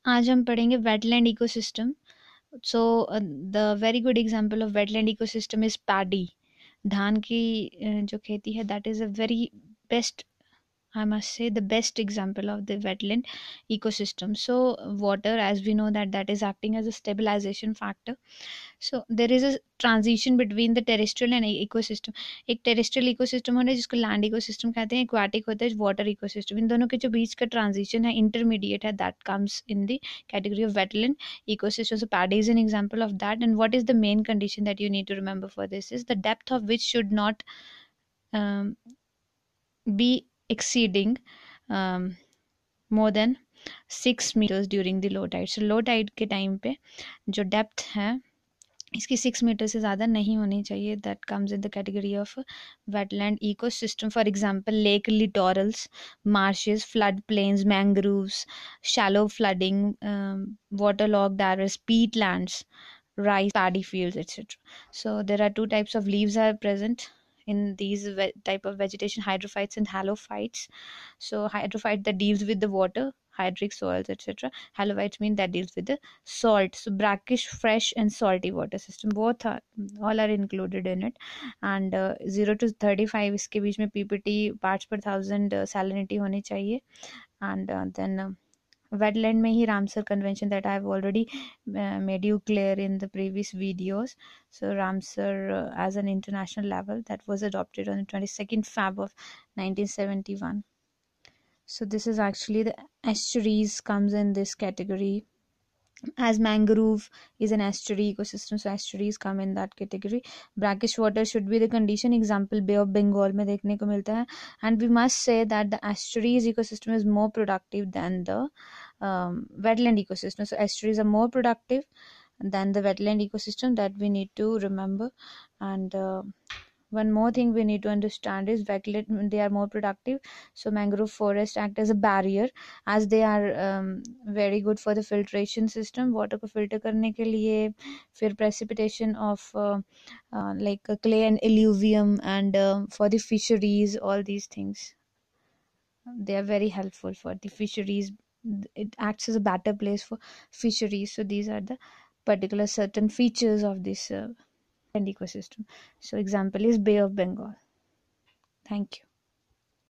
आज हम पढ़ेंगे wetland ecosystem. So the very good example of wetland ecosystem is paddy. धान की जो खेती है, that is a very best, I must say, the best example of the wetland ecosystem. So water, as we know, that is acting as a stabilization factor. So there is a transition between the terrestrial and ecosystem. एक terrestrial ecosystem होता है जिसको land ecosystem कहते हैं, aquatic होता है water ecosystem. इन दोनों के जो बीच का transition है, intermediate है, that comes in the category of wetland ecosystem. So paddy is an example of that. And what is the main condition that you need to remember for this is the depth of which should not um, be exceeding um, more than 6 meters during the low tide. So low tide के time पे जो depth है इसकी 6 metre से ज़्यादा नहीं होनी चाहिए. That comes in the category of wetland ecosystem. For example lake littorals, marshes, flood plains, mangroves, shallow flooding, waterlogged areas, peatlands, rice paddy fields, etc. So there are two types of leaves are present in these type of vegetation: hydrophytes and halophytes. So hydrophyte that deals with the water, hydric soils, etc. Halophytes mean that deals with the salt. So brackish, fresh and salty water system, both are, all are included in it. And 0 to 35 इसके बीच में ppt parts per thousand salinity होनी चाहिए. And then wetland में ही Ramsar convention that I have already made you clear in the previous videos. So Ramsar as an international level, that was adopted on the 22nd Feb of 1971. So this is actually the estuaries comes in this category, as mangrove is an estuary ecosystem, so estuaries come in that category. Brackish water should be the condition, example Bay of Bengal में देखने को मिलता है. And we must say that the estuaries ecosystem is more productive than the wetland ecosystem. So estuaries are more productive than the wetland ecosystem, that we need to remember. And one more thing we need to understand is wetland, they are more productive, so mangrove forest act as a barrier, as they are very good for the filtration system, water को filter करने के लिए. फिर precipitation of like clay and alluvium, and for the fisheries, all these things, they are very helpful for the fisheries. It acts as a better place for fisheries. So these are the particular certain features of this ecosystem. So example is Bay of Bengal. Thank you.